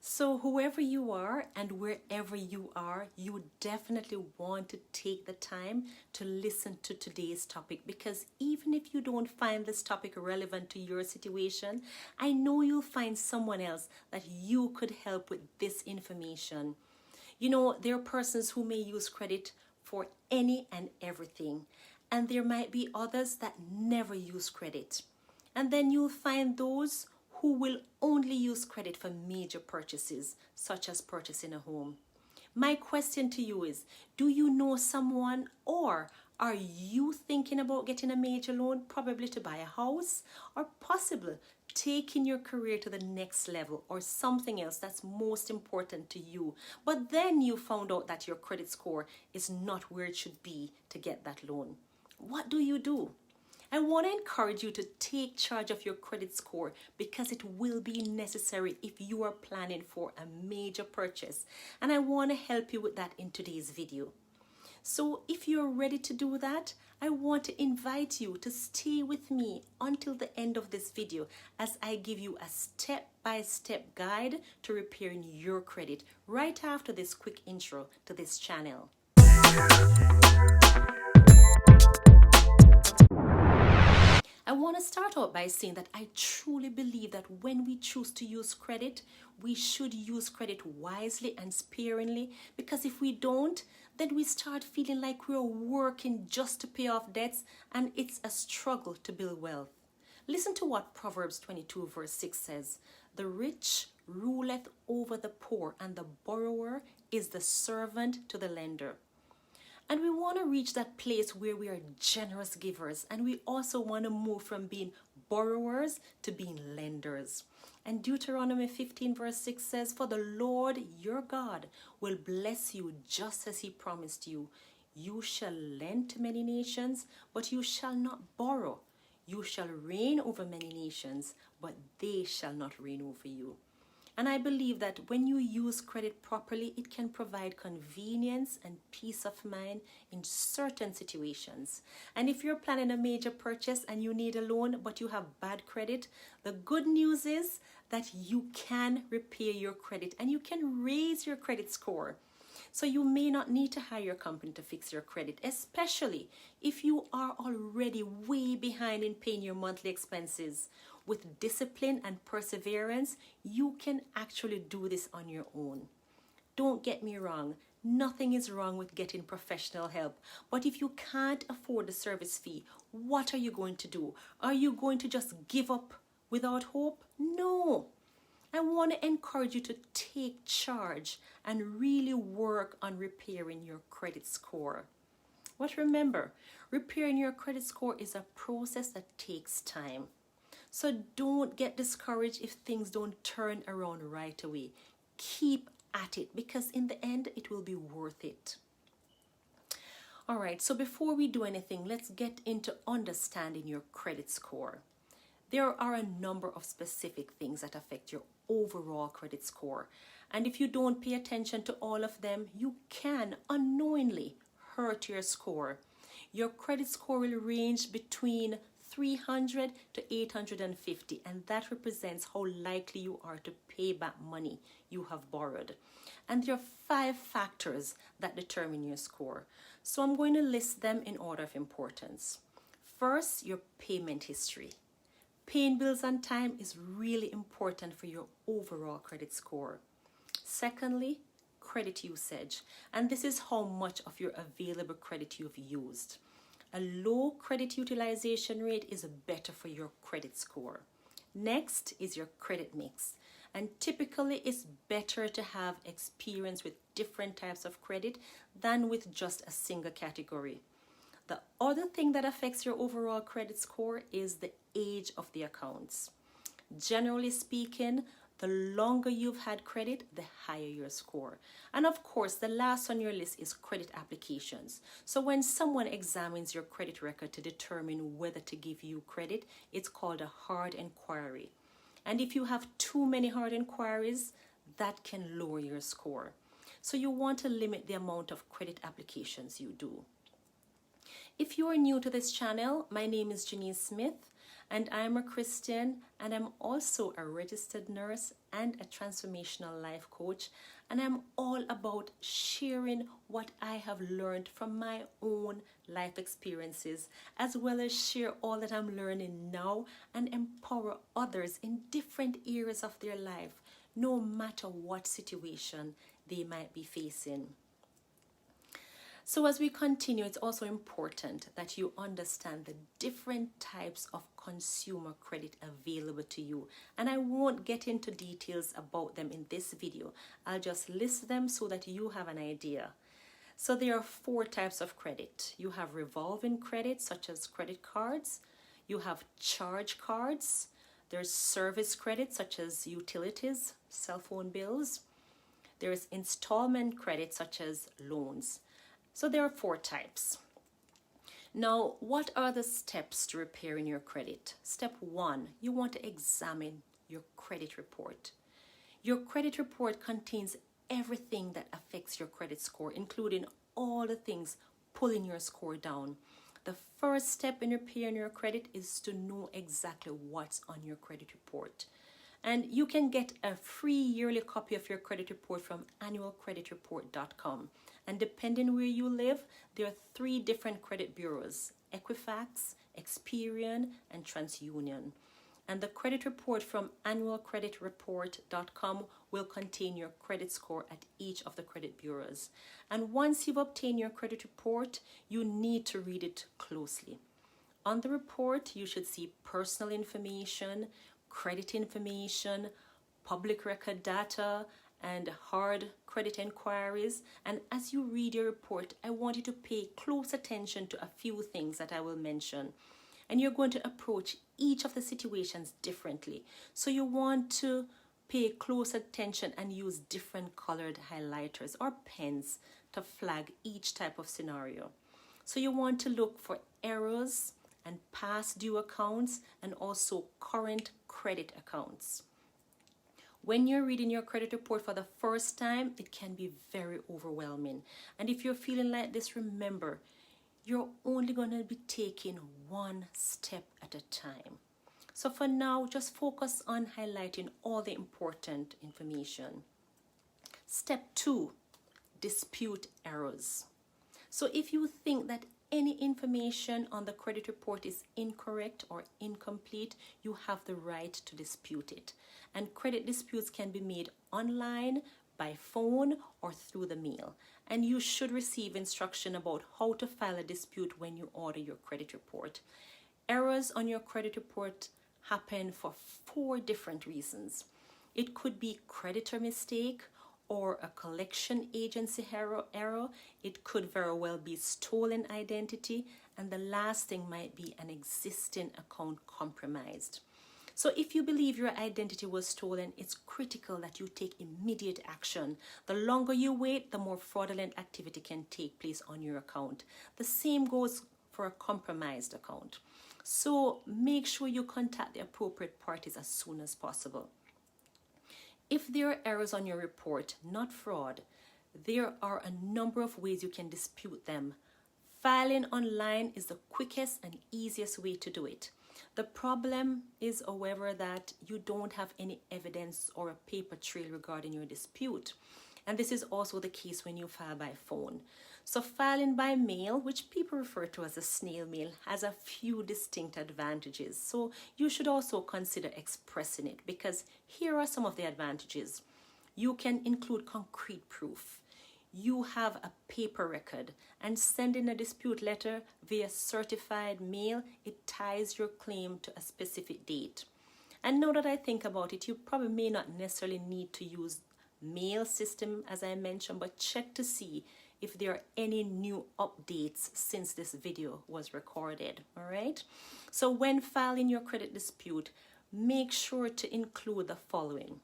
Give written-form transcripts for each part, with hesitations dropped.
So whoever you are and wherever you are, you definitely want to take the time to listen to today's topic, because even if you don't find this topic relevant to your situation, I know you'll find someone else that you could help with this information. You know, there are persons who may use credit for any and everything, and there might be others that never use credit. And then you'll find those who will only use credit for major purchases, such as purchasing a home. My question to you is, do you know someone, or are you thinking about getting a major loan, probably to buy a house, or possibly taking your career to the next level, or something else that's most important to you, but then you found out that your credit score is not where it should be to get that loan? What do you do? I want to encourage you to take charge of your credit score, because it will be necessary if you are planning for a major purchase. And I want to help you with that in today's video. So if you're ready to do that, I want to invite you to stay with me until the end of this video as I give you a step-by-step guide to repairing your credit right after this quick intro to this channel. I want to start out by saying that I truly believe that when we choose to use credit, we should use credit wisely and sparingly, because if we don't, then we start feeling like we're working just to pay off debts, and it's a struggle to build wealth. Listen to what Proverbs 22 verse 6 says. The rich ruleth over the poor, and the borrower is the servant to the lender. And we want to reach that place where we are generous givers, and we also want to move from being borrowers to being lenders. And Deuteronomy 15 verse 6 says, for the Lord your God will bless you just as he promised you. You shall lend to many nations, but you shall not borrow. You shall reign over many nations, but they shall not reign over you. And I believe that when you use credit properly, it can provide convenience and peace of mind in certain situations. And if you're planning a major purchase and you need a loan, but you have bad credit, the good news is that you can repair your credit and you can raise your credit score. So you may not need to hire a company to fix your credit, especially if you are already way behind in paying your monthly expenses. With discipline and perseverance, you can actually do this on your own. Don't get me wrong, nothing is wrong with getting professional help. But if you can't afford the service fee, what are you going to do? Are you going to just give up without hope? No. I want to encourage you to take charge and really work on repairing your credit score. But remember, repairing your credit score is a process that takes time. So don't get discouraged if things don't turn around right away. Keep at it, because in the end, it will be worth it. All right, so before we do anything, let's get into understanding your credit score. There are a number of specific things that affect your overall credit score. And if you don't pay attention to all of them, you can unknowingly hurt your score. Your credit score will range between 300 to 850, and that represents how likely you are to pay back money you have borrowed. And there are 5 factors that determine your score. So I'm going to list them in order of importance. First, your payment history. Paying bills on time is really important for your overall credit score. Secondly, credit usage, and this is how much of your available credit you've used. A low credit utilization rate is better for your credit score. Next is your credit mix. And typically it's better to have experience with different types of credit than with just a single category. The other thing that affects your overall credit score is the age of the accounts. Generally speaking, the longer you've had credit, the higher your score. And of course, the last on your list is credit applications. So when someone examines your credit record to determine whether to give you credit, it's called a hard inquiry. And if you have too many hard inquiries, that can lower your score. So you want to limit the amount of credit applications you do. If you are new to this channel, my name is Genese Smith, And I'm a Christian, and I'm also a registered nurse and a transformational life coach. And I'm all about sharing what I have learned from my own life experiences, as well as share all that I'm learning now and empower others in different areas of their life, no matter what situation they might be facing. So as we continue, it's also important that you understand the different types of consumer credit available to you. And I won't get into details about them in this video. I'll just list them so that you have an idea. So there are 4 types of credit. You have revolving credit, such as credit cards. You have charge cards. There's service credit, such as utilities, cell phone bills. There's installment credit, such as loans. So there are 4 types. Now, what are the steps to repairing your credit? Step 1, you want to examine your credit report. Your credit report contains everything that affects your credit score, including all the things pulling your score down. The first step in repairing your credit is to know exactly what's on your credit report. And you can get a free yearly copy of your credit report from annualcreditreport.com. And depending where you live, there are 3 different credit bureaus: Equifax, Experian, and TransUnion. And the credit report from annualcreditreport.com will contain your credit score at each of the credit bureaus. And once you've obtained your credit report, you need to read it closely. On the report, you should see personal information, credit information, public record data, and hard credit inquiries. And as you read your report, I want you to pay close attention to a few things that I will mention. And you're going to approach each of the situations differently. So you want to pay close attention and use different colored highlighters or pens to flag each type of scenario. So you want to look for errors and past due accounts and also current credit accounts. When you're reading your credit report for the first time, it can be very overwhelming. And if you're feeling like this, remember, you're only going to be taking one step at a time. So for now, just focus on highlighting all the important information. Step 2, dispute errors. So if you think that any information on the credit report is incorrect or incomplete, you have the right to dispute it. And credit disputes can be made online, by phone, or through the mail. And you should receive instruction about how to file a dispute when you order your credit report. Errors on your credit report happen for 4 different reasons. It could be creditor mistake or a collection agency error. It could very well be stolen identity. And the last thing might be an existing account compromised. So if you believe your identity was stolen, it's critical that you take immediate action. The longer you wait, the more fraudulent activity can take place on your account. The same goes for a compromised account. So make sure you contact the appropriate parties as soon as possible. If there are errors on your report, not fraud, there are a number of ways you can dispute them. Filing online is the quickest and easiest way to do it. The problem is, however, that you don't have any evidence or a paper trail regarding your dispute. And this is also the case when you file by phone. So filing by mail, which people refer to as a snail mail, has a few distinct advantages. So you should also consider expressing it, because here are some of the advantages. You can include concrete proof. You have a paper record, and sending a dispute letter via certified mail, it ties your claim to a specific date. And now that I think about it, you probably may not necessarily need to use mail system as I mentioned, but check to see if there are any new updates since this video was recorded. All right. So when filing your credit dispute, make sure to include the following.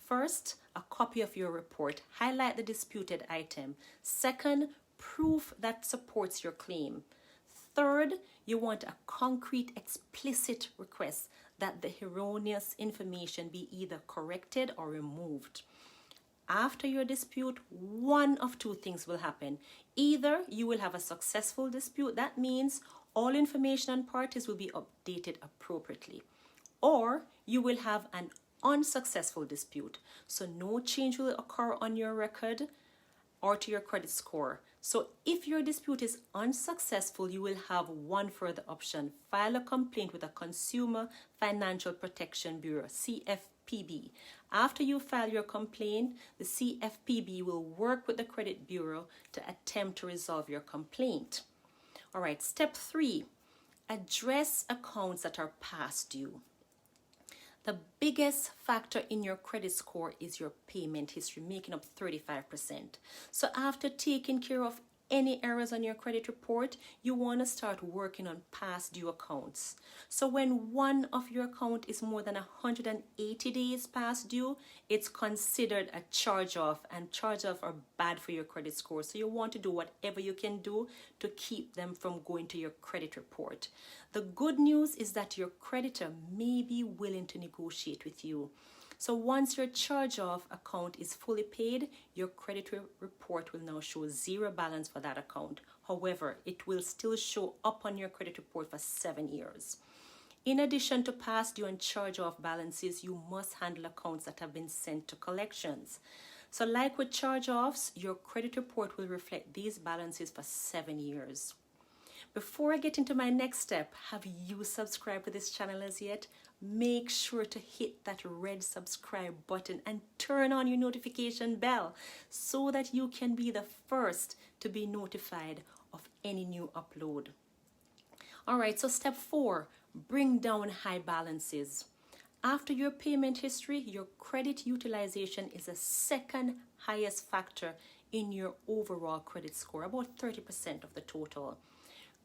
First, a copy of your report. Highlight the disputed item. Second, proof that supports your claim. Third, you want a concrete, explicit request that the erroneous information be either corrected or removed. After your dispute, one of 2 things will happen. Either you will have a successful dispute, that means All information and parties will be updated appropriately. Or you will have an unsuccessful dispute. So no change will occur on your record or to your credit score. So if your dispute is unsuccessful, you will have one further option. File a complaint with a Consumer Financial Protection Bureau, CFPB. After you file your complaint, the CFPB will work with the credit bureau to attempt to resolve your complaint. All right, step 3, address accounts that are past due. The biggest factor in your credit score is your payment history, making up 35%. So after taking care of any errors on your credit report, you want to start working on past due accounts. So when one of your account is more than 180 days past due, it's considered a charge-off, and charge-off are bad for your credit score. So you want to do whatever you can do to keep them from going to your credit report. The good news is that your creditor may be willing to negotiate with you. So once your charge-off account is fully paid, your credit report will now show zero balance for that account. However, it will still show up on your credit report for 7 years. In addition to past due and charge-off balances, you must handle accounts that have been sent to collections. So like with charge-offs, your credit report will reflect these balances for 7 years. Before I get into my next step, have you subscribed to this channel as yet? Make sure to hit that red subscribe button and turn on your notification bell so that you can be the first to be notified of any new upload. All right, so step 4, bring down high balances. After your payment history, your credit utilization is the second highest factor in your overall credit score, about 30% of the total.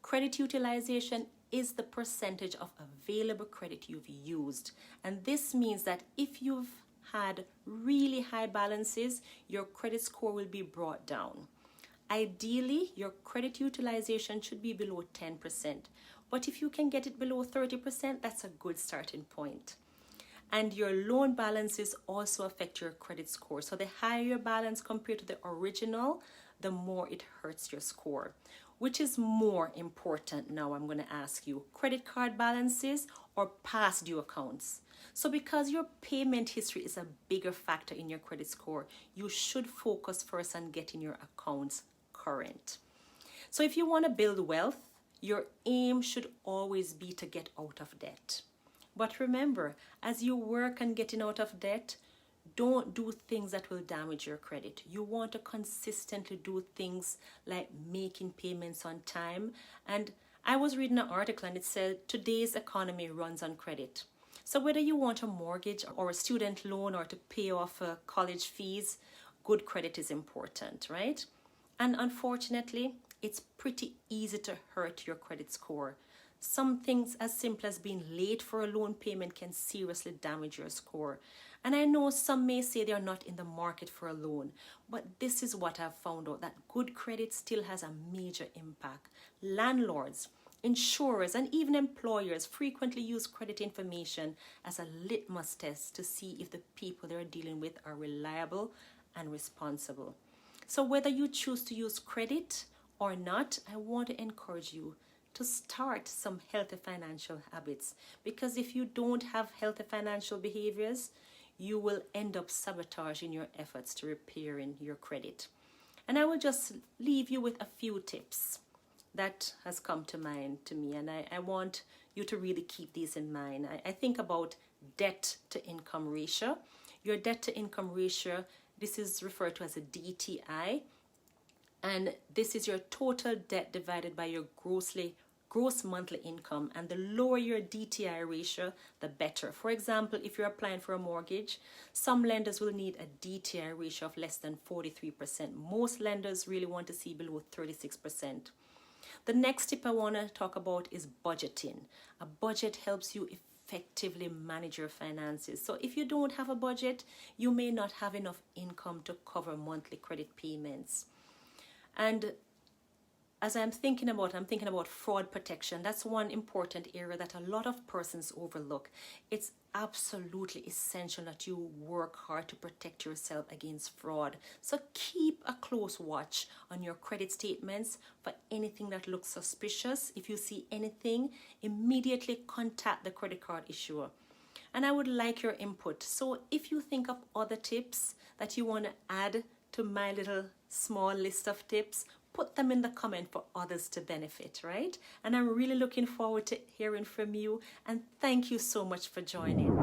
Credit utilization is the percentage of available credit you've used. And this means that if you've had really high balances, your credit score will be brought down. Ideally, your credit utilization should be below 10%. But if you can get it below 30%, that's a good starting point. And your loan balances also affect your credit score. So the higher your balance compared to the original, the more it hurts your score. Which is more important now, I'm going to ask you, credit card balances or past due accounts? So because your payment history is a bigger factor in your credit score, you should focus first on getting your accounts current. So if you want to build wealth, your aim should always be to get out of debt. But remember, as you work on getting out of debt, don't do things that will damage your credit. You want to consistently do things like making payments on time. And I was reading an article and it said today's economy runs on credit. So whether you want a mortgage or a student loan or to pay off college fees, good credit is important, right? And unfortunately, it's pretty easy to hurt your credit score. Some things as simple as being late for a loan payment can seriously damage your score. And I know some may say they are not in the market for a loan, but this is what I've found out, that good credit still has a major impact. Landlords, insurers, and even employers frequently use credit information as a litmus test to see if the people they're dealing with are reliable and responsible. So whether you choose to use credit or not, I want to encourage you to start some healthy financial habits, because if you don't have healthy financial behaviors, you will end up sabotaging your efforts to repairing your credit. And I will just leave you with a few tips that has come to mind to me, and I want you to really keep these in mind. I think about debt to income ratio. Your debt to income ratio, this is referred to as a DTI, and this is your total debt divided by your gross monthly income, and the lower your DTI ratio, the better. For example, if you're applying for a mortgage, some lenders will need a DTI ratio of less than 43%. Most lenders really want to see below 36%. The next tip I want to talk about is budgeting. A budget helps you effectively manage your finances. So if you don't have a budget, you may not have enough income to cover monthly credit payments. And as I'm thinking about fraud protection. That's one important area that a lot of persons overlook. It's absolutely essential that you work hard to protect yourself against fraud. So keep a close watch on your credit statements for anything that looks suspicious. If you see anything, immediately contact the credit card issuer. And I would like your input. So if you think of other tips that you want to add to my little small list of tips, put them in the comment for others to benefit, right? And I'm really looking forward to hearing from you. And thank you so much for joining.